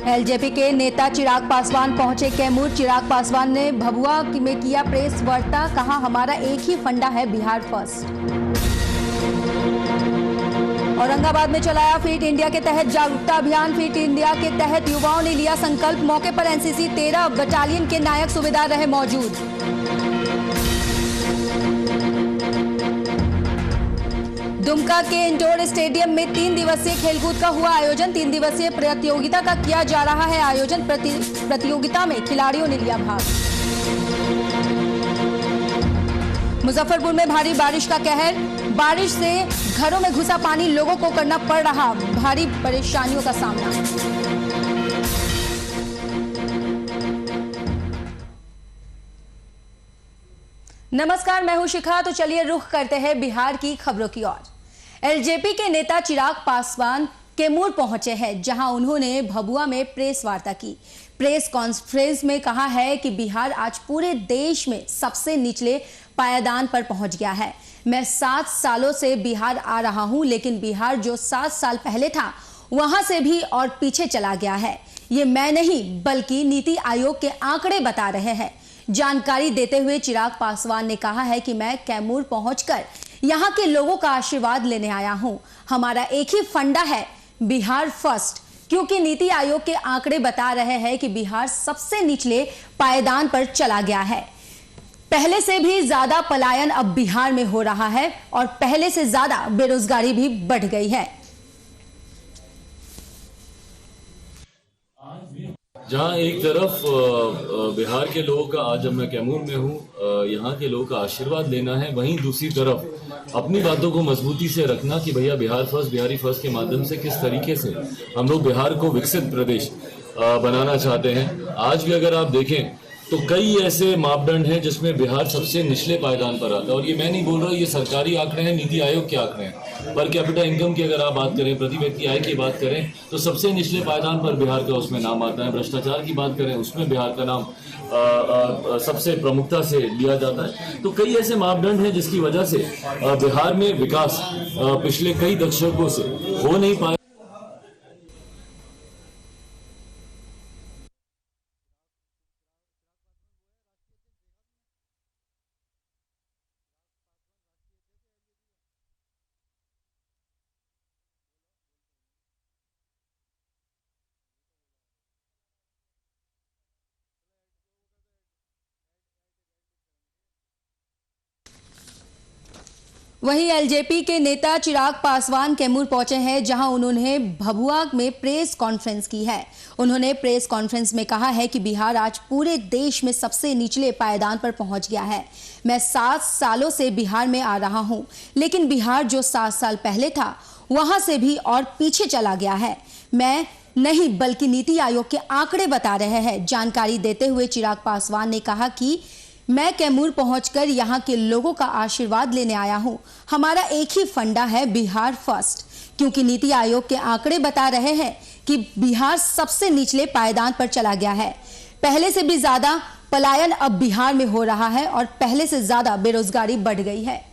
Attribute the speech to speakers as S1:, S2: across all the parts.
S1: LJP के नेता चिराग पासवान पहुंचे कैमूर। चिराग पासवान ने भभुआ में किया प्रेस वार्ता, कहा हमारा एक ही फंडा है, बिहार फर्स्ट। औरंगाबाद में चलाया फिट इंडिया के तहत जागरूकता अभियान। फिट इंडिया के तहत युवाओं ने लिया संकल्प। मौके पर एनसीसी 13 बटालियन के नायक सूबेदार रहे मौजूद। दुमका के इंडोर स्टेडियम में 3 दिवसीय खेलकूद का हुआ आयोजन। 3 दिवसीय प्रतियोगिता का किया जा रहा है आयोजन। प्रतियोगिता में खिलाड़ियों ने लिया भाग। मुजफ्फरपुर में भारी बारिश का कहर। बारिश से घरों में घुसा पानी, लोगों को करना पड़ रहा भारी परेशानियों का सामना। नमस्कार, मैं हूं शिखा। तो चलिए रुख करते हैं बिहार की खबरों की ओर। एलजेपी के नेता चिराग पासवान कैमूर पहुंचे हैं, जहां उन्होंने भभुआ में प्रेस वार्ता की। प्रेस कॉन्फ्रेंस में कहा है कि बिहार आज पूरे देश में सबसे निचले पायदान पर पहुंच गया है। मैं 7 सालों से बिहार आ रहा हूं, लेकिन बिहार जो 7 साल पहले था वहां से भी और पीछे चला गया है। ये मैं नहीं बल्कि नीति आयोग के आंकड़े बता रहे हैं। जानकारी देते हुए चिराग पासवान ने कहा है कि मैं कैमूर पहुंचकर यहां के लोगों का आशीर्वाद लेने आया हूं। हमारा एक ही फंडा है, बिहार फर्स्ट, क्योंकि नीति आयोग के आंकड़े बता रहे हैं कि बिहार सबसे निचले पायदान पर चला गया है। पहले से भी ज्यादा पलायन अब बिहार में हो रहा है और पहले से ज्यादा बेरोजगारी भी बढ़ गई है।
S2: जहां एक तरफ बिहार के लोगों का, आज जब मैं कैमूर में हूं, यहाँ के लोगों का आशीर्वाद लेना है, वहीं दूसरी तरफ अपनी बातों को मजबूती से रखना कि भैया बिहार फर्स्ट, बिहारी फर्स्ट के माध्यम से किस तरीके से हम लोग बिहार को विकसित प्रदेश बनाना चाहते हैं। आज भी अगर आप देखें तो कई ऐसे मापदंड हैं जिसमें बिहार सबसे निचले पायदान पर आता है। और ये मैं नहीं बोल रहा, ये सरकारी आंकड़े हैं, नीति आयोग के आंकड़े हैं। पर कैपिटा इनकम की अगर आप बात करें, प्रति व्यक्ति आय की बात करें, तो सबसे निचले पायदान पर बिहार का उसमें नाम आता है। भ्रष्टाचार की बात करें, उसमें बिहार का नाम सबसे प्रमुखता से लिया जाता है। तो कई ऐसे मापदंड हैं जिसकी वजह से बिहार में विकास पिछले कई दशकों से हो नहीं पाया।
S1: वहीं एलजेपी के नेता चिराग पासवान कैमूर पहुंचे हैं, जहां उन्होंने भभुआ में प्रेस कॉन्फ्रेंस की है। उन्होंने प्रेस कॉन्फ्रेंस में कहा है कि बिहार आज पूरे देश में सबसे निचले पायदान पर पहुंच गया है। मैं 7 सालों से बिहार में आ रहा हूं, लेकिन बिहार जो 7 साल पहले था वहां से भी और पीछे चला गया है। मैं नहीं बल्कि नीति आयोग के आंकड़े बता रहे हैं। जानकारी देते हुए चिराग पासवान ने कहा कि मैं कैमूर पहुंचकर यहां के लोगों का आशीर्वाद लेने आया हूं। हमारा एक ही फंडा है, बिहार फर्स्ट, क्योंकि नीति आयोग के आंकड़े बता रहे हैं कि बिहार सबसे निचले पायदान पर चला गया है। पहले से भी ज्यादा पलायन अब बिहार में हो रहा है और पहले से ज्यादा बेरोजगारी बढ़ गई है।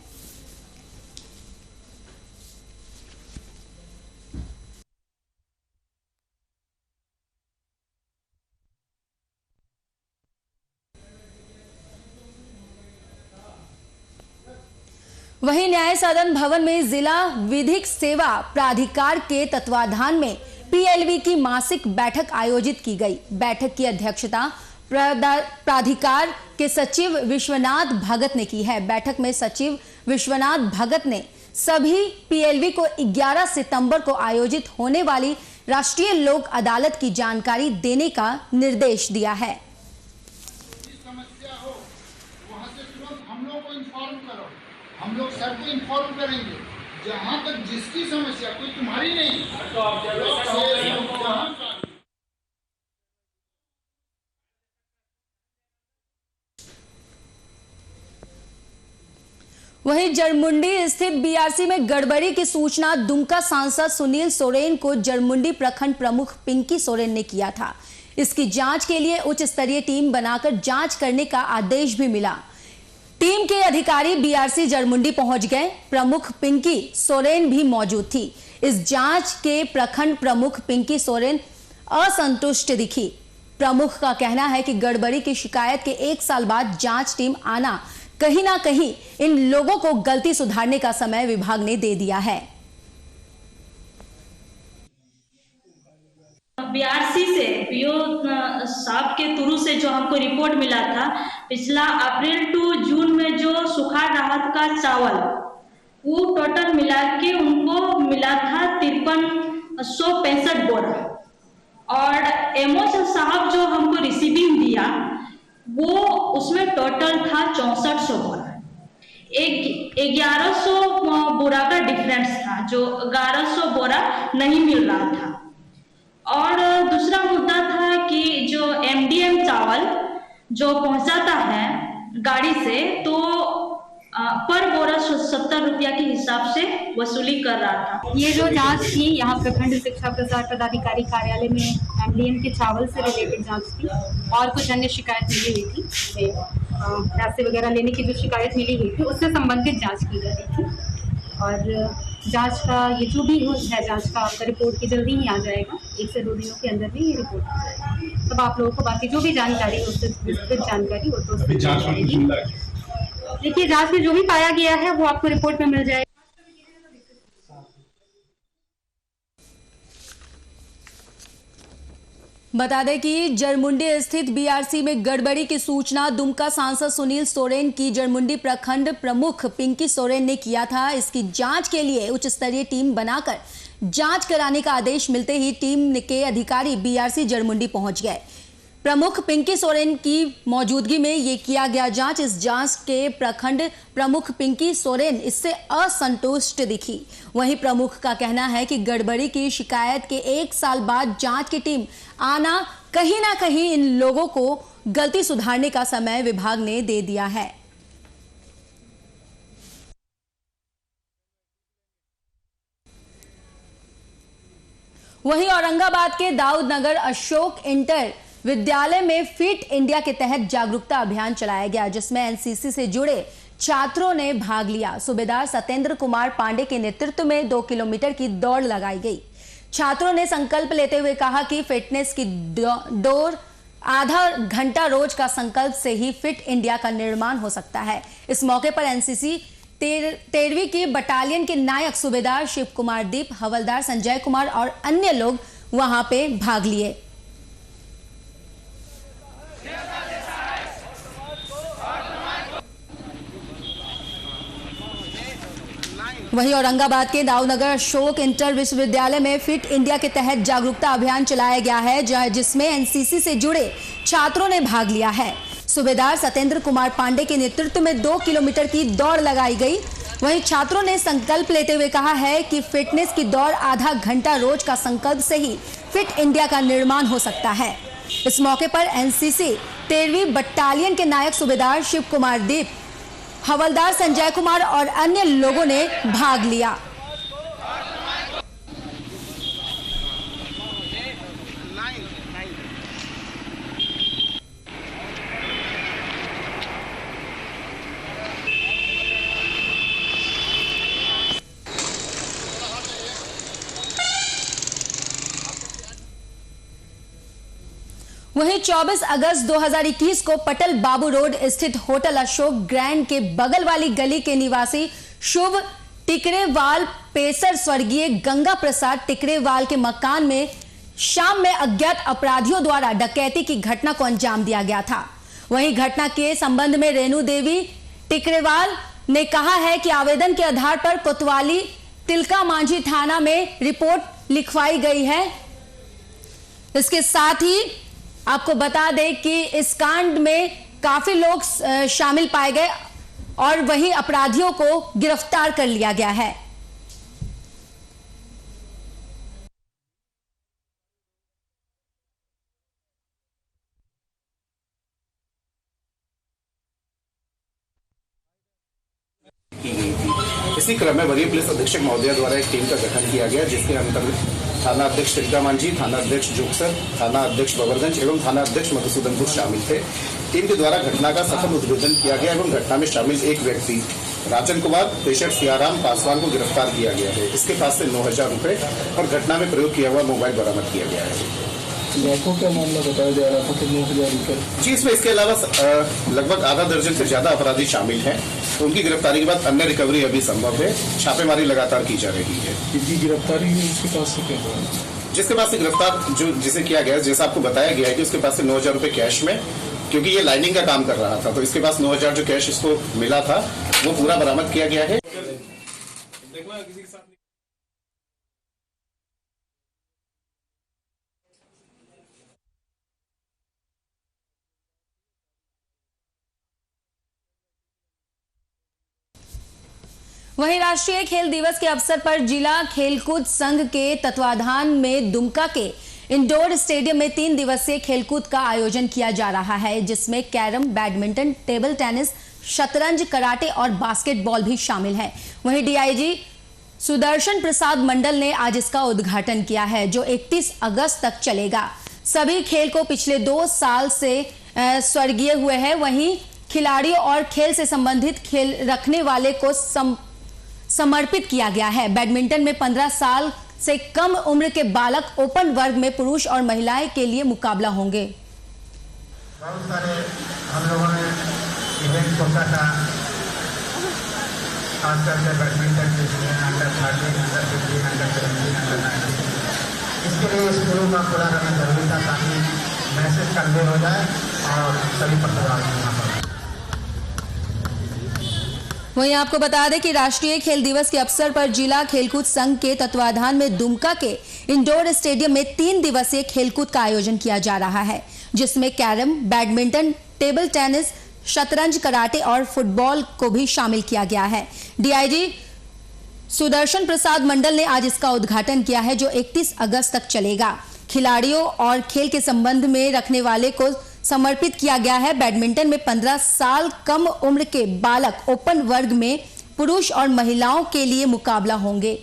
S1: वहीं न्याय सदन भवन में जिला विधिक सेवा प्राधिकार के तत्वाधान में पीएलवी की मासिक बैठक आयोजित की गई। बैठक की अध्यक्षता प्राधिकार के सचिव विश्वनाथ भगत ने की है। बैठक में सचिव विश्वनाथ भगत ने सभी पीएलवी को 11 सितंबर को आयोजित होने वाली राष्ट्रीय लोक अदालत की जानकारी देने का निर्देश दिया है।
S3: हम लोग सबको इन्फॉर्म करेंगे। जहां तक जिसकी समस्या, कोई तुम्हारी नहीं, तो आप
S1: वहीं जरमुंडी स्थित बीआरसी में गड़बड़ी की सूचना दुमका सांसद सुनील सोरेन को जरमुंडी प्रखंड प्रमुख पिंकी सोरेन ने किया था। इसकी जांच के लिए उच्च स्तरीय टीम बनाकर जांच करने का आदेश भी मिला। टीम के अधिकारी बीआरसी जरमुंडी पहुंच गए। प्रमुख पिंकी सोरेन भी मौजूद थी। इस जांच के प्रखंड प्रमुख पिंकी सोरेन असंतुष्ट दिखी। प्रमुख का कहना है कि गड़बड़ी की शिकायत के 1 साल बाद जांच टीम आना कहीं ना कहीं इन लोगों को गलती सुधारने का समय विभाग ने दे दिया है।
S4: बीआरसी से पीओ साहब के थ्रू से जो हमको रिपोर्ट मिला था, पिछला अप्रैल टू जून में जो सुखाड़ राहत का चावल वो टोटल मिला के उनको मिला था 5365 बोरा, और एमओ साहब जो हमको रिसीविंग दिया वो उसमें टोटल था 6400 बोरा। 1100 बोरा का डिफरेंस था, जो 1100 बोरा नहीं मिल रहा था। और दूसरा मुद्दा था कि जो एमडीएम चावल जो पहुंचाता है गाड़ी से, तो पर बोरा 70 रुपया के हिसाब से वसूली कर रहा था।
S5: ये जो जांच थी यहाँ प्रखंड शिक्षा प्रसार पदाधिकारी कार्यालय में एमडीएम के चावल से रिलेटेड जांच थी, और कुछ अन्य शिकायत मिली हुई थी, पैसे वगैरह लेने की जो शिकायत मिली हुई थी उससे संबंधित जांच की गई थी। और जांच का ये जो भी है जांच का आपका रिपोर्ट की जल्दी ही आ जाएगा, 1 से 2 दिनों के अंदर में ये रिपोर्ट आ जाएगा। तब आप लोगों को बाकी जो भी जानकारी है उससे विस्तृत जानकारी वो तो देखिए, जांच में जो भी पाया गया है वो आपको रिपोर्ट में मिल जाएगा।
S1: बता दें कि जरमुंडी स्थित बीआरसी में गड़बड़ी की सूचना दुमका सांसद सुनील सोरेन की जरमुंडी प्रखंड प्रमुख पिंकी सोरेन ने किया था। इसकी जांच के लिए उच्च स्तरीय टीम बनाकर जांच कराने का आदेश मिलते ही टीम के अधिकारी बीआरसी जरमुंडी पहुंच गए। प्रमुख पिंकी सोरेन की मौजूदगी में ये किया गया जांच। इस जांच के प्रखंड प्रमुख पिंकी सोरेन इससे असंतुष्ट दिखी। वहीं प्रमुख का कहना है कि गड़बड़ी की शिकायत के 1 साल बाद जांच की टीम आना कहीं ना कहीं इन लोगों को गलती सुधारने का समय विभाग ने दे दिया है। वहीं औरंगाबाद के दाऊद नगर अशोक इंटर विद्यालय में फिट इंडिया के तहत जागरूकता अभियान चलाया गया, जिसमें एनसीसी से जुड़े छात्रों ने भाग लिया। सूबेदार सत्येंद्र कुमार पांडे के नेतृत्व में 2 किलोमीटर की दौड़ लगाई गई। छात्रों ने संकल्प लेते हुए कहा कि फिटनेस की दौड़ आधा घंटा रोज का संकल्प से ही फिट इंडिया का निर्माण हो सकता है। इस मौके पर एनसीसी 13वीं की बटालियन के नायक सूबेदार शिव कुमार दीप, हवलदार संजय कुमार और अन्य लोग वहां पे भाग लिए। वहीं औरंगाबाद के दाऊदनगर अशोक इंटर विश्वविद्यालय में फिट इंडिया के तहत जागरूकता अभियान चलाया गया है, जिसमें एनसीसी से जुड़े छात्रों ने भाग लिया है। सूबेदार सत्येंद्र कुमार पांडे के नेतृत्व में 2 किलोमीटर की दौड़ लगाई गई। वहीं छात्रों ने संकल्प लेते हुए कहा है कि फिटनेस की दौड़ आधा घंटा रोज का संकल्प से ही फिट इंडिया का निर्माण हो सकता है। इस मौके पर एनसीसी 13वीं बटालियन के नायक सूबेदार शिव कुमार दीप, हवलदार संजय कुमार और अन्य लोगों ने भाग लिया। वहीं 24 अगस्त 2021 को पटल बाबू रोड स्थित होटल अशोक ग्रैंड के बगल वाली गली के निवासी शुभ टिकरेवाल पेसर स्वर्गीय गंगा प्रसाद टिकरेवाल के मकान में शाम में अज्ञात अपराधियों द्वारा डकैती की घटना को अंजाम दिया गया था। वहीं घटना के संबंध में रेणु देवी टिकरेवाल ने कहा है कि आवेदन के आधार पर कोतवाली तिलका मांझी थाना में रिपोर्ट लिखवाई गई है। इसके साथ ही आपको बता दें कि इस कांड में काफी लोग शामिल पाए गए और वहीं अपराधियों को गिरफ्तार कर लिया गया है।
S6: इसी क्रम में वरीय पुलिस अधीक्षक महोदय द्वारा एक टीम का गठन किया गया, जिसके अंतर्गत थाना अध्यक्ष तिलका मांझी, थाना अध्यक्ष जोगसर, थाना अध्यक्ष बबरगंज एवं थाना अध्यक्ष मधुसूदनपुर शामिल थे। टीम के द्वारा घटना का सफल उद्भेदन किया गया एवं घटना में शामिल एक व्यक्ति राजन कुमार पेशर सियाराम पासवान को गिरफ्तार किया गया है। इसके पास से 9,000 रुपए और घटना में प्रयोग किया हुआ मोबाइल बरामद किया गया है।
S7: लाखों का मामला बताया जा रहा था, तो 9,000 रुपये।
S6: जी, इसमें इसके अलावा लगभग आधा दर्जन से ज्यादा अपराधी शामिल हैं। तो उनकी गिरफ्तारी के बाद अन्य रिकवरी अभी संभव है। छापेमारी लगातार की जा रही है।
S7: जिनकी गिरफ्तारी हुई उसके पास से क्या हुआ?
S6: जिसके पास से गिरफ्तार जिसे किया गया, जैसा आपको बताया गया है कि उसके पास से 9,000 रुपये कैश में, क्योंकि ये लाइनिंग का काम कर रहा था, तो इसके पास 9,000 जो कैश इसको मिला था वो पूरा बरामद किया गया है।
S1: वहीं राष्ट्रीय खेल दिवस के अवसर पर जिला खेलकूद संघ के तत्वाधान में दुमका के इंडोर स्टेडियम में 3 दिवसीय खेलकूद का आयोजन किया जा रहा है, जिसमें कैरम, बैडमिंटन, टेबल टेनिस, शतरंज, कराटे और बास्केटबॉल भी शामिल है। वहीं डीआईजी सुदर्शन प्रसाद मंडल ने आज इसका उद्घाटन किया है, जो 31 अगस्त तक चलेगा। सभी खेल को पिछले 2 साल से स्वर्गीय हुए हैं। वहीं खिलाड़ियों और खेल से संबंधित खेल रखने वाले को समर्पित किया गया है। बैडमिंटन में 15 साल से कम उम्र के बालक ओपन वर्ग में पुरुष और महिलाएं के लिए मुकाबला होंगे।
S8: बहुत सारे हम लोगों ने इवेंट सोचा था, खास करके बैडमिंटन जिसमें अंडर 13, अंडर 15, अंडर 17, अंडर 19, इसके लिए स्कूलों का खुला रहना जरूरी था ताकि मैसेज कन्वे हो जाए और सभी प्रतिभागी यहाँ पर।
S1: वहीं आपको बता दें कि राष्ट्रीय खेल दिवस के अवसर पर जिला खेलकूद संघ के तत्वाधान में दुमका के इंडोर स्टेडियम में 3 दिवसीय खेलकूद का आयोजन किया जा रहा है, जिसमें कैरम, बैडमिंटन, टेबल टेनिस, शतरंज, कराटे और फुटबॉल को भी शामिल किया गया है। डीआईजी सुदर्शन प्रसाद मंडल ने आज इसका उद्घाटन किया है, जो 31 अगस्त तक चलेगा। खिलाड़ियों और खेल के संबंध में रखने वाले को समर्पित किया गया है। बैडमिंटन में 15 साल कम उम्र के बालक ओपन वर्ग में पुरुष और महिलाओं के लिए मुकाबला होंगे।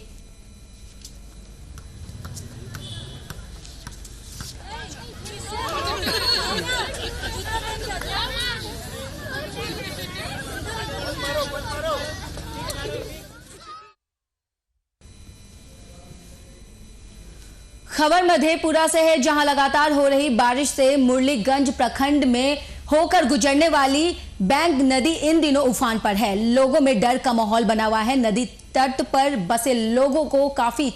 S1: खबर मधेपुरा से है, जहां लगातार हो रही बारिश से मुरलीगंज प्रखंड में होकर गुजरने वाली बैंक नदी इन दिनों उफान पर है। लोगों में डर का माहौल बना हुआ है। नदी तट पर बसे लोगों को काफी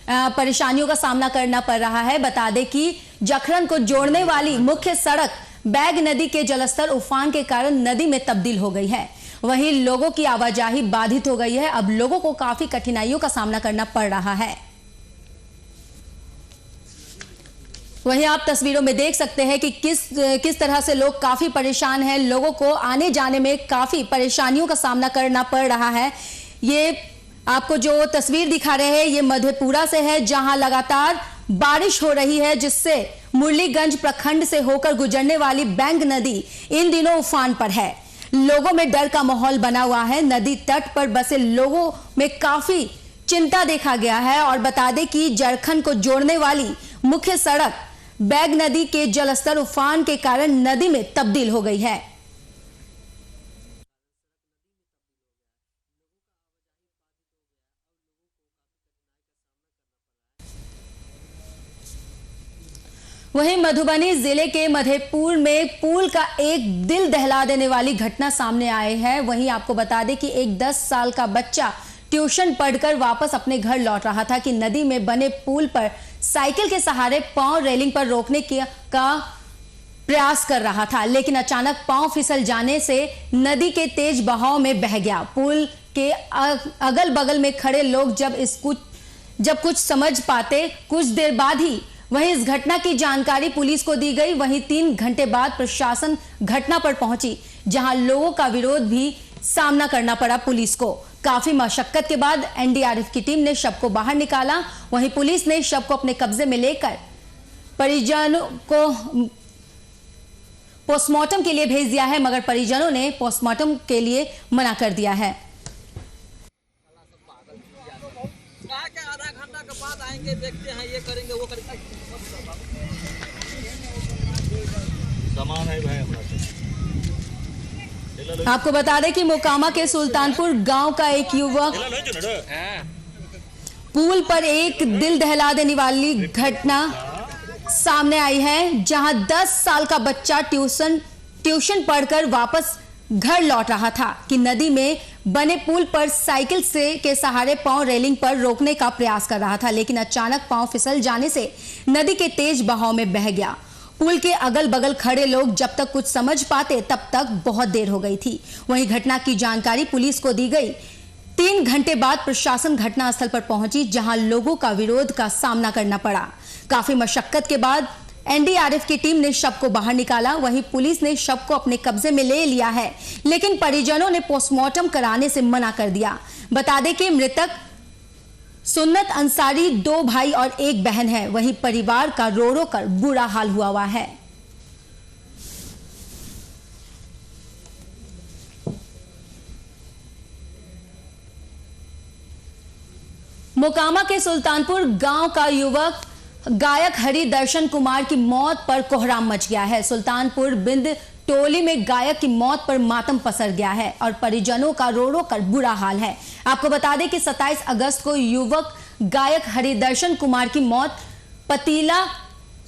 S1: परेशानियों का सामना करना पड़ रहा है। बता दें कि जखरन को जोड़ने वाली मुख्य सड़क बैग नदी के जलस्तर उफान के कारण नदी में तब्दील हो गई है। वहीं लोगों की आवाजाही बाधित हो गई है। अब लोगों को काफी कठिनाइयों का सामना करना पड़ रहा है। वहीं आप तस्वीरों में देख सकते हैं कि किस तरह से लोग काफी परेशान हैं। लोगों को आने जाने में काफी परेशानियों का सामना करना पड़ रहा है। ये आपको जो तस्वीर दिखा रहे हैं ये मधेपुरा से है, जहां लगातार बारिश हो रही है, जिससे मुरलीगंज प्रखंड से होकर गुजरने वाली बैंक नदी इन दिनों उफान पर है। लोगों में डर का माहौल बना हुआ है। नदी तट पर बसे लोगों में काफी चिंता देखा गया है। और बता दें कि जरखन को जोड़ने वाली मुख्य सड़क बैग नदी के जलस्तर उफान के कारण नदी में तब्दील हो गई है। वहीं मधुबनी जिले के मधेपुर में पुल का एक दिल दहला देने वाली घटना सामने आई है। वहीं आपको बता दें कि एक 10 साल का बच्चा ट्यूशन पढ़कर वापस अपने घर लौट रहा था कि नदी में बने पुल पर साइकिल के सहारे पांव रेलिंग पर रोकने का प्रयास कर रहा था, लेकिन अचानक पांव फिसल जाने से नदी के तेज बहाव में बह गया। पुल के अगल बगल में खड़े लोग जब कुछ समझ पाते कुछ देर बाद ही वहीं इस घटना की जानकारी पुलिस को दी गई। वहीं 3 घंटे बाद प्रशासन घटना पर पहुंची, जहां लोगों का विरोध भी सामना करना पड़ा पुलिस को। काफी मशक्कत के बाद एनडीआरएफ की टीम ने शव को बाहर निकाला। वहीं पुलिस ने शव को अपने कब्जे में लेकर परिजनों को पोस्टमार्टम के लिए भेज दिया है, मगर परिजनों ने पोस्टमार्टम के लिए मना कर दिया है।
S9: आधा घंटा के बाद आएंगे, देखते हैं, ये करेंगे वो करेंगे। सामान है भाई हमारा।
S1: आपको बता दें कि मोकामा के सुल्तानपुर गांव का एक युवक पुल पर एक दिल दहला देने वाली घटना सामने आई है, जहां 10 साल का बच्चा ट्यूशन पढ़कर वापस घर लौट रहा था कि नदी में बने पुल पर साइकिल के सहारे पांव रेलिंग पर रोकने का प्रयास कर रहा था, लेकिन अचानक पांव फिसल जाने से नदी के तेज बहाव में बह गया। पुल के अगल बगल खड़े लोग जब तक कुछ समझ पाते तब तक बहुत देर हो गई थी। वहीं घटना की जानकारी पुलिस को दी गई। 3 घंटे बाद प्रशासन घटनास्थल पर पहुंची, जहां लोगों का विरोध का सामना करना पड़ा। काफी मशक्कत के बाद एनडीआरएफ की टीम ने शव को बाहर निकाला। वहीं पुलिस ने शव को अपने कब्जे में ले लिया है, लेकिन परिजनों ने पोस्टमार्टम कराने से मना कर दिया। बता दें कि मृतक सुन्नत अंसारी 2 भाई और 1 बहन है। वहीं परिवार का रो रो कर बुरा हाल हुआ है। मोकामा के सुल्तानपुर गांव का युवक गायक हरि दर्शन कुमार की मौत पर कोहराम मच गया है। सुल्तानपुर बिंद टोली में गायक की मौत पर मातम पसर गया है और परिजनों का रो रो कर बुरा हाल है। आपको बता दें कि 27 अगस्त को युवक गायक हरि दर्शन कुमार की मौत पतीला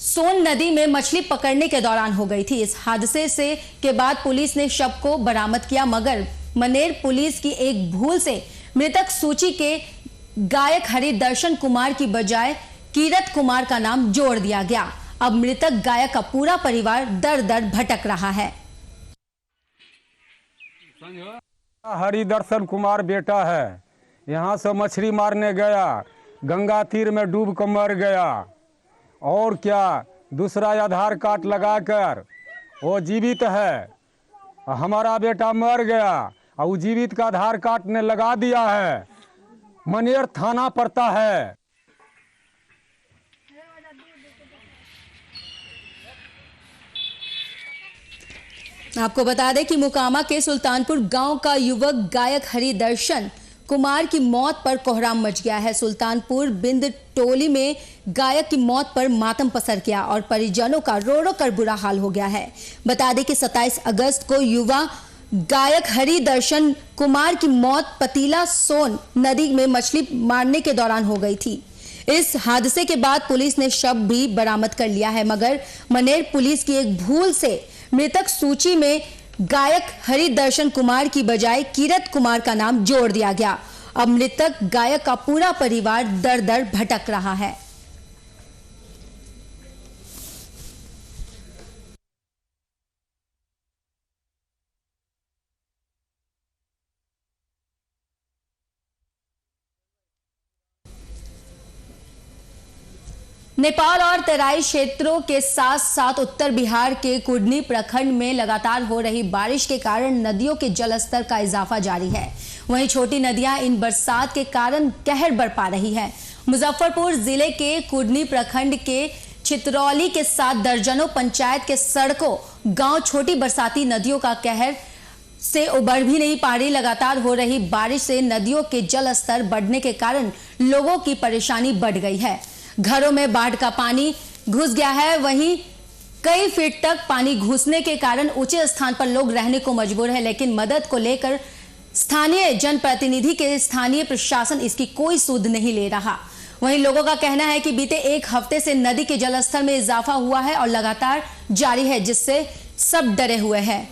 S1: सोन नदी में मछली पकड़ने के दौरान हो गई थी। इस हादसे के बाद पुलिस ने शव को बरामद किया, मगर मनेर पुलिस की एक भूल से मृतक सूची के गायक हरि दर्शन कुमार की बजाय कीरत कुमार का नाम जोड़ दिया गया। अब मृतक गायक का पूरा परिवार दर दर भटक रहा है।
S10: हरि दर्शन कुमार बेटा है, यहाँ से मछली मारने गया, गंगा तीर में डूब कर मर गया। और क्या, दूसरा आधार कार्ड लगाकर वो जीवित है। हमारा बेटा मर गया और जीवित का आधार कार्ड ने लगा दिया है। मनेर थाना पड़ता है।
S1: आपको बता दें कि मोकामा के सुल्तानपुर गांव का युवक गायक हरि दर्शन कुमार की मौत पर कोहराम मच गया है। सुल्तानपुर बिंद टोली में गायक की मौत पर मातम पसर गया और परिजनों का रो रो कर बुरा हाल हो गया है। बता दें कि 27 अगस्त को युवा गायक हरि दर्शन कुमार की मौत पतीला सोन नदी में मछली मारने के दौरान हो गई थी। इस हादसे के बाद पुलिस ने शव भी बरामद कर लिया है, मगर मनेर पुलिस की एक भूल से मृतक सूची में गायक हरि दर्शन कुमार की बजाय कीरत कुमार का नाम जोड़ दिया गया। अब मृतक गायक का पूरा परिवार दर दर भटक रहा है। नेपाल और तराई क्षेत्रों के साथ साथ उत्तर बिहार के कुडनी प्रखंड में लगातार हो रही बारिश के कारण नदियों के जलस्तर का इजाफा जारी है। वहीं छोटी नदियां इन बरसात के कारण कहर बरपा रही है। मुजफ्फरपुर जिले के कुडनी प्रखंड के चित्रौली के साथ दर्जनों पंचायत के सड़कों गांव छोटी बरसाती नदियों का कहर से उबर भी नहीं पा रही। लगातार हो रही बारिश से नदियों के जल स्तर बढ़ने के कारण लोगों की परेशानी बढ़ गई है। घरों में बाढ़ का पानी घुस गया है। वहीं कई फीट तक पानी घुसने के कारण ऊंचे स्थान पर लोग रहने को मजबूर है, लेकिन मदद को लेकर स्थानीय जनप्रतिनिधि के स्थानीय प्रशासन इसकी कोई सूद नहीं ले रहा। वहीं लोगों का कहना है कि बीते 1 हफ्ते से नदी के जलस्तर में इजाफा हुआ है और लगातार जारी है, जिससे सब डरे हुए हैं।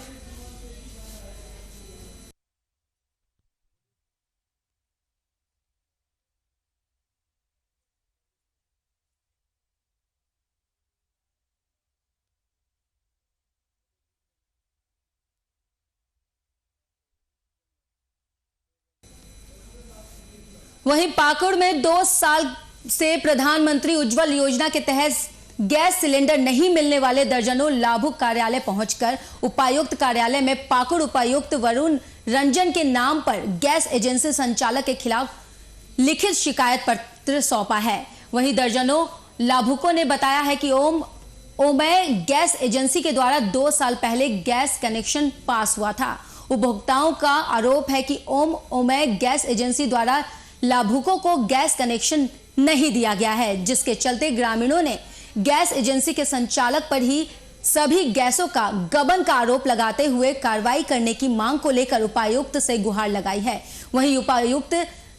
S1: वहीं पाकुड़ में 2 साल से प्रधानमंत्री उज्जवल योजना के तहत गैस सिलेंडर नहीं मिलने वाले दर्जनों लाभुक कार्यालय पहुंचकर उपायुक्त कार्यालय में पाकुड़ उपायुक्त वरुण रंजन के नाम पर गैस एजेंसी संचालक के खिलाफ लिखित शिकायत पत्र सौंपा है। वहीं दर्जनों लाभुकों ने बताया है कि ओमय गैस एजेंसी के द्वारा 2 साल पहले गैस कनेक्शन पास हुआ था। उपभोक्ताओं का आरोप है कि ओमय गैस एजेंसी द्वारा लाभुकों को गैस कनेक्शन नहीं दिया गया है, जिसके चलते ग्रामीणों ने गैस एजेंसी के संचालक पर ही सभी गैसों का गबन का आरोप लगाते हुए कार्रवाई करने की मांग को लेकर उपायुक्त से गुहार लगाई है। वहीं उपायुक्त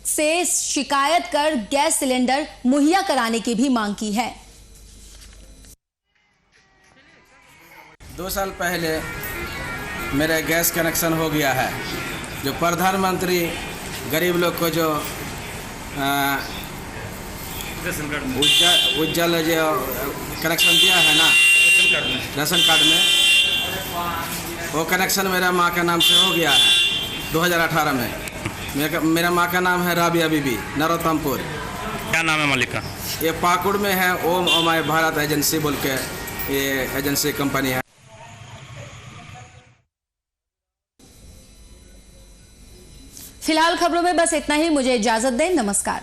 S1: से शिकायत कर गैस सिलेंडर मुहैया कराने की भी मांग की है।
S11: 2 साल पहले मेरा गैस कनेक्शन हो गया है। जो प्रधानमंत्री गरीब लोग को जो उज्जवल जो कनेक्शन दिया है ना राशन कार्ड में, वो कनेक्शन मेरा माँ के नाम से हो गया है 2018 में। मेरा माँ का नाम है राबिया बीबी, नरोत्तमपुर।
S12: क्या नाम है मालिक का?
S11: ये पाकुड़ में है, ओम ओमाय भारत एजेंसी बोल के ये एजेंसी कंपनी है।
S1: फिलहाल खबरों में बस इतना ही। मुझे इजाजत दें। नमस्कार।